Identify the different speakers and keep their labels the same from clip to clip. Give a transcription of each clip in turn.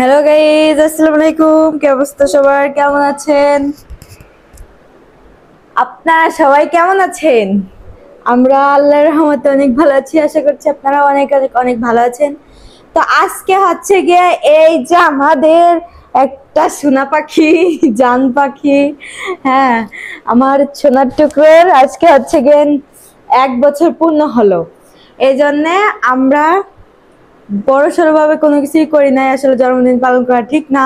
Speaker 1: Hello guys, আসসালামু আলাইকুম। কি অবস্থা সবার? কেমন আছেন আপনারা? সবাই কেমন আছেন? আমরা আল্লাহর রহমতে অনেক ভালো আছি। আশা করছি আপনারা অনেক অনেক অনেক ভালো আছেন। তো আজকে হচ্ছে গিয়ে এই যে আমাদের একটা সোনা পাখি, জান পাখি, হ্যাঁ আমার সোনার টুকরোর আজকে হচ্ছে গিয়ে 1 বছর পূর্ণ হলো। এই জন্যে আমরা বড়সড় ভাবে কোনো কিছুই করি নাই। আসলে জন্মদিন পালন করা ঠিক না,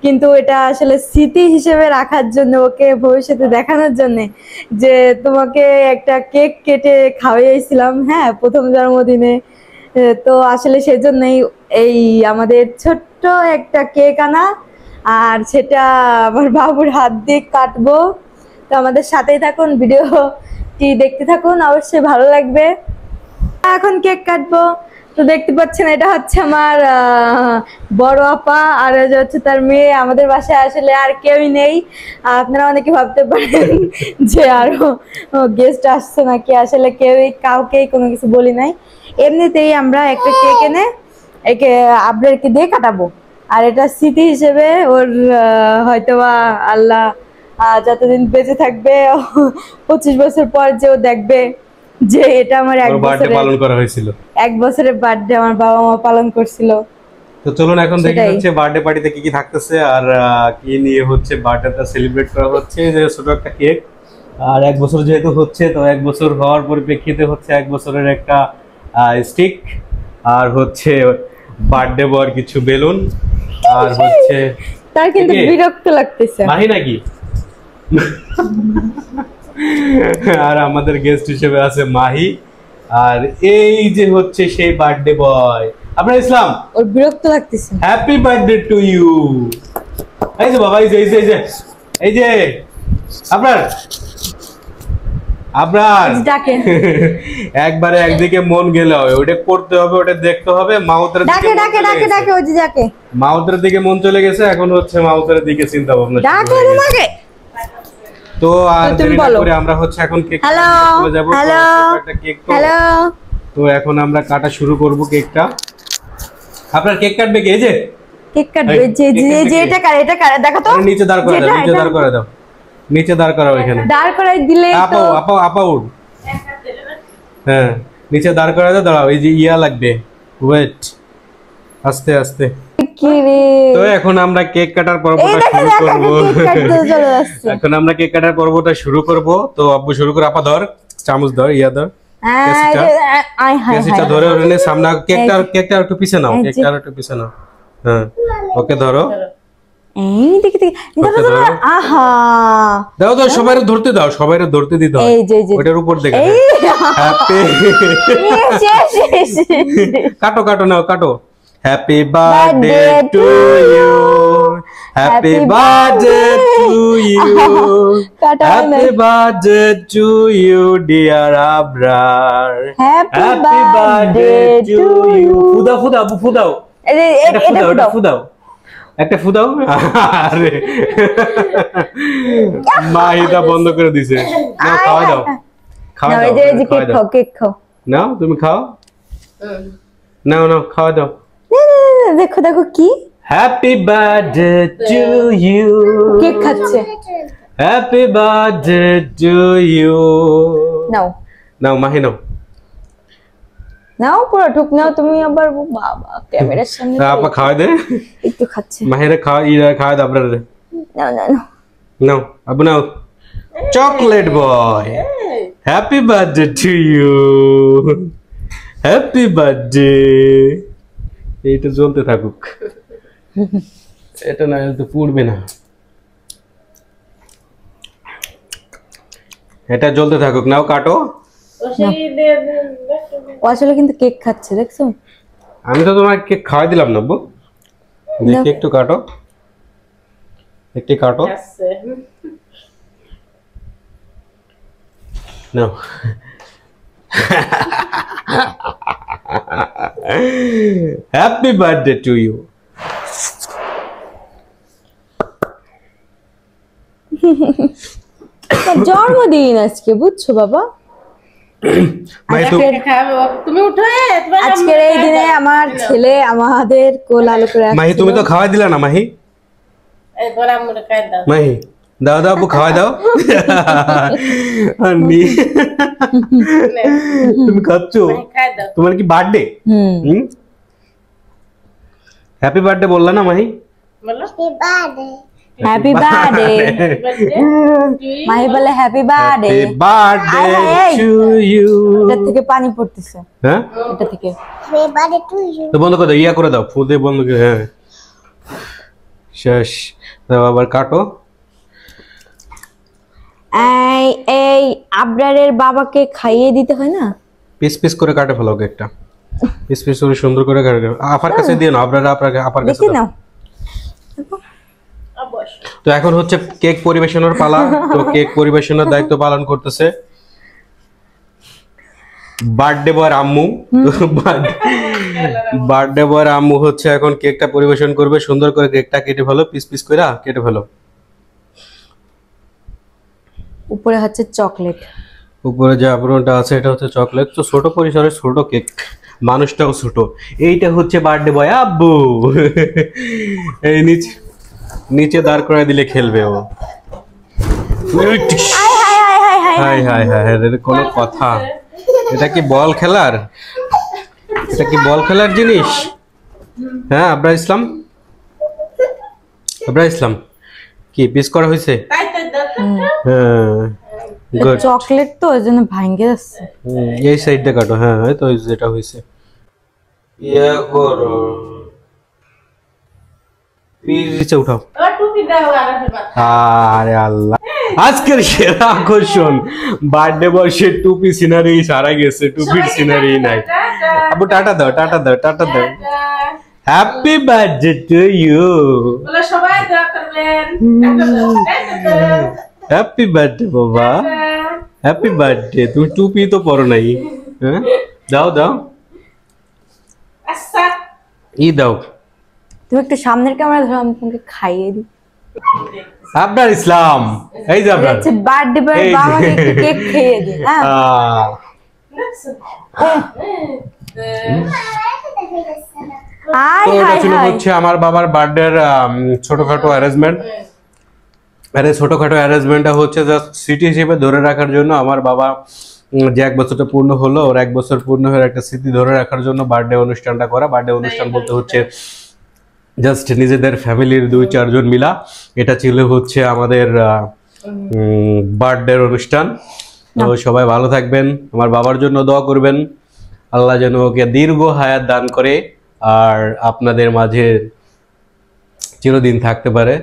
Speaker 1: কিন্তু এটা আসলে স্মৃতি হিসেবে রাখার জন্য, ওকে ভবিষ্যতে দেখানোর জন্য যে তোমাকে একটা কেক কেটে খাওয়াইছিলাম, হ্যাঁ, প্রথম জন্মদিনে। তো আসলে সেজন্যই এই আমাদের ছোট্ট একটা কেক আনা, আর সেটা আমার বাবুর হাত দিয়ে কাটবো। তো আমাদের সাথেই থাকুন, ভিডিওটি দেখতে থাকুন, অবশ্যই ভালো লাগবে। এখন কেক কাটবো। তো দেখতে পাচ্ছেন এটা হচ্ছে আমার বড় আপা, আর হচ্ছে তার মেয়ে। আমাদের বাসায় আসলে আর কেউই নেই। আপনারা অনেকে ভাবতে পারেন যে আরো গেস্ট আসছে নাকি, আসলে কেউই কাউকেই কোনো কিছু বলি নাই। এমনিতেই আমরা একটা কেক এনে একে আবরারকে দিয়ে কাটাবো, আর এটা স্মৃতি হিসেবে ওর হয়তোবা আল্লাহ যতদিন বেঁচে থাকবে 25 বছর পর যে ও দেখবে যে এটা আমার
Speaker 2: বার্থডে পালন করা হয়েছিল।
Speaker 1: 1 বছরের বার্থডে আমার বাবা মা পালন করছিল।
Speaker 2: তো চলুন এখন দেখি হচ্ছে বার্থডে পার্টিতে কি কি থাকতেছে আর কি নিয়ে হচ্ছে বার্থডেটা সেলিব্রেট করা হচ্ছে। যে ছোট একটা কেক, আর 1 বছর যেহেতু হচ্ছে, তো 1 বছর হওয়ার পরিপ্রেক্ষিতে হচ্ছে 1 বছরের একটা স্টিক, আর হচ্ছে বার্থডে বয় কিছু বেলুন, আর হচ্ছে
Speaker 1: তার কিন্তু বিরক্ত লাগতেছে
Speaker 2: মাহি নাকি। আর আমাদের গেস্ট হিসেবে আছে মাহি, আর এই যে হচ্ছে সেই বার্থডে বয় আপনার ইসলাম।
Speaker 1: ওর বিরক্ত লাগতেছে।
Speaker 2: Happy birthday to you. এই যে বাবা, এই যে এই যে আপনার
Speaker 1: ডাকে
Speaker 2: একবারে একদিকে মন গেলে হবে, ওটা করতে হবে, ওটা দেখতে হবে। মাউতের দিকে
Speaker 1: ডাকে ডাকে ডাকে ডাকে ওই যে ডাকে,
Speaker 2: মাউতের দিকে মন চলে গেছে, এখন হচ্ছে মাউতের দিকে চিন্তা ভাবনা
Speaker 1: ডাকে তোমাকে।
Speaker 2: তো আর দেরি না করে আমরা হচ্ছে এখন কেক চলে যাব।
Speaker 1: হ্যালো
Speaker 2: একটা কেক,
Speaker 1: হ্যালো।
Speaker 2: তো এখন আমরা কাটা শুরু করব কেকটা। আপনার কেক কাটবে কি? এই যে
Speaker 1: কেক কাটবে, যে এটা কারে দেখো তো।
Speaker 2: নিচে দাঁড় করে দাও, নিচে দাঁড় করে দাও, নিচে দাঁড় করাও। এখানে দাঁড় করাই দিলে তো আপা উঠ। হ্যাঁ, নিচে দাঁড় করাই দাও। দাঁড়াও, এই যে ইয়া লাগবে, ওয়েট, আস্তে আস্তে। তো এখন আমরা কেক কাটার পর্বটা শুরু করব। এখন আমরা কেক কাটার পর্বটা শুরু করব। তো আব্বু শুরু করে। আপা ধর, চামচ ধর, ইয়া ধর, কেসিটা ধরে ওরে সামনে। কেকটা একটু পিছে নাও, কেকটা একটু পিছে নাও। হ্যাঁ, ওকে ধরো।
Speaker 1: এই দেখি আহা,
Speaker 2: দাও দাও, সবাইরে ধরতে দাও, সবাইরে ধরতে দিতে হয়। ওটার উপর দেখে হ্যাপি। কাটো কাটো, নাও কাটো। Happy birthday to you, happy birthday to you, happy birthday to you dear Abrar, happy birthday to you. ফুদাও ফুদাও ফুদাও, এটা ফুদাও, একটা ফুদাও। আরে মাহিদা বন্ধ করে দিছে। নাও খাওয়া দাও, খাওয়া দাও,
Speaker 1: কেক খাও।
Speaker 2: নাও তুমি খাও, নাও নাও খাওয়া দাও।
Speaker 1: দেখো দেখো কি,
Speaker 2: happy birthday to you.
Speaker 1: Cake খাচ্ছে।
Speaker 2: Happy birthday to you.
Speaker 1: নাও
Speaker 2: নাও মাহি, নাও
Speaker 1: নাও, পুরো ঠুক নাও তুমি। আবার বাবা ক্যামেরার সামনে
Speaker 2: আপা খাওয়া দে,
Speaker 1: একটু খাচ্ছে।
Speaker 2: মাহিরে খাওয়া, ইরা খাওয়া দাও আপনারে।
Speaker 1: নাও নাও
Speaker 2: নাও আবু, নাও। Chocolate boy, happy birthday to you, happy birthday. এইটা জ্বলতে থাকুক, এটা না তো পুড়বে না, এটা জ্বলতে থাকুক। নাও কাটো।
Speaker 1: আসলে কিন্তু কেক খাচ্ছে, দেখছো?
Speaker 2: আমি তো তোমাকে কেক খাওয়াই দিলাম না বউ। দেখি একটু কাটো, একটু কাটো। নাও। Happy birthday to you.
Speaker 1: জন্মদিন আজকে, বুঝছো বাবা?
Speaker 2: মাহি
Speaker 3: তুমি উঠো।
Speaker 1: আজকের এই দিনে আমার ছেলে আমাদের কোল আলো করে
Speaker 2: মাহি তুমি তো খাওয়াই দিলা না মাহি। মাহি দাও দাও আপু খাওয়াই দাও। তুমি খাচ্ছ? তোমার কি বার্থডে? হ্যাপি বার্থডে বললা না মাহি?
Speaker 1: হ্যাপি বার্থডে মাহি বলে happy birthday.
Speaker 2: Happy birthday to you.
Speaker 1: এটা থেকে পানি পড়তেছে।
Speaker 2: হ্যাঁ
Speaker 1: এটা থেকে
Speaker 2: তো বন্ধ করে দাও, ইয়া করে দাও, ফুল দিয়ে বন্ধ করে। হ্যাঁ শেষ। দাও আবার কাটো।
Speaker 1: এই আবরারের বাবাকে খাইয়ে দিতে হয় না?
Speaker 2: পিস পিস করে কাটে ফেলো কেকটা, পিস পিস করে সুন্দর করে কাটে। আপার কাছে দিয়ে নাও, আবরার আপার কাছে
Speaker 1: নাও।
Speaker 2: তো এখন হচ্ছে কেক পরিবেশনের পালা। তো কেক পরিবেশনের দায়িত্ব পালন করতেছে বার্থডে বয় আম্মু। বার্থডে বয় আম্মু হচ্ছে এখন কেকটা পরিবেশন করবে। সুন্দর করে কেকটা কেটে ফেলো, পিস পিস করে কেটে ফেলো।
Speaker 1: উপরে হচ্ছে চকলেট,
Speaker 2: উপরে যে আবরণটা আছে এটা হচ্ছে চকলেট। তো ছোট পরিসরের ছোট কেক, মানুষটাও ছোট। এইটা হচ্ছে বার্থডে বয় আব্বু। এই নিচে দাঁড় করে দিলে খেলবে ও। হাই হাই হাই, এর কোনো কথা? এটা কি বল খেলার? এটা কি বল খেলার জিনিস? হ্যাঁ আবরার ইসলাম, আবরার ইসলাম কি পিস করা হয়েছে? হ্যাঁ গুড।
Speaker 1: চকলেট তো ওই জন্য ভাঙে যাচ্ছে।
Speaker 2: এই সাইডটা কাটো। হ্যাঁ তো যেটা হয়েছে ইয়া করো, পিছে উঠাও। আরে আল্লাহ, আজকের সেরা আকর্ষণ বার্থডে বয়সের টুপি সিনারি সারা গেছে, টুপির সিনারি নাই। আবু টাটা দাও, টাটা দাও, টাটা দাও। Happy birthday to you.
Speaker 3: সবাই দোয়া করবেন।
Speaker 2: হ্যাপি বার্থডে বাবা, হ্যাপি বার্থডে। তুমি টুপি তো পরো নাই। হ্যাঁ দাও দাও, ই দাও।
Speaker 1: তুমি একটু সামনের ক্যামেরা ধরো, আমি তোমাকে খাইয়ে দিই।
Speaker 2: আবরার ইসলাম, এই যে আবরার
Speaker 1: বার্থডে বয় বাবাকে একটু কেক খেয়ে দিই। হ্যাঁ
Speaker 2: তো এটা ছিল হচ্ছে আমার বাবার বার্থডের ছোটখাটো অ্যারেঞ্জমেন্ট। আরে ছোটখাটো অ্যারেঞ্জমেন্টটা হচ্ছে জাস্ট স্মৃতি হিসেবে ধরে রাখার জন্য। আমার বাবা যে 1 বছরটা পূর্ণ হলো, ওর 1 বছর পূর্ণ হয়ে একটা স্মৃতি ধরে রাখার জন্য বার্থডে অনুষ্ঠানটা করা। বার্থডে অনুষ্ঠান বলতে হচ্ছে জাস্ট নিজেদের ফ্যামিলির 2-4 জন মিলা। এটা ছিল হচ্ছে আমাদের বার্থডে অনুষ্ঠান। তো সবাই ভালো থাকবেন, আমার বাবার জন্য দোয়া করবেন, আল্লাহ যেন ওকে দীর্ঘ হায়াত দান করে আর আপনাদের মাঝে চিরদিন থাকতে পারে।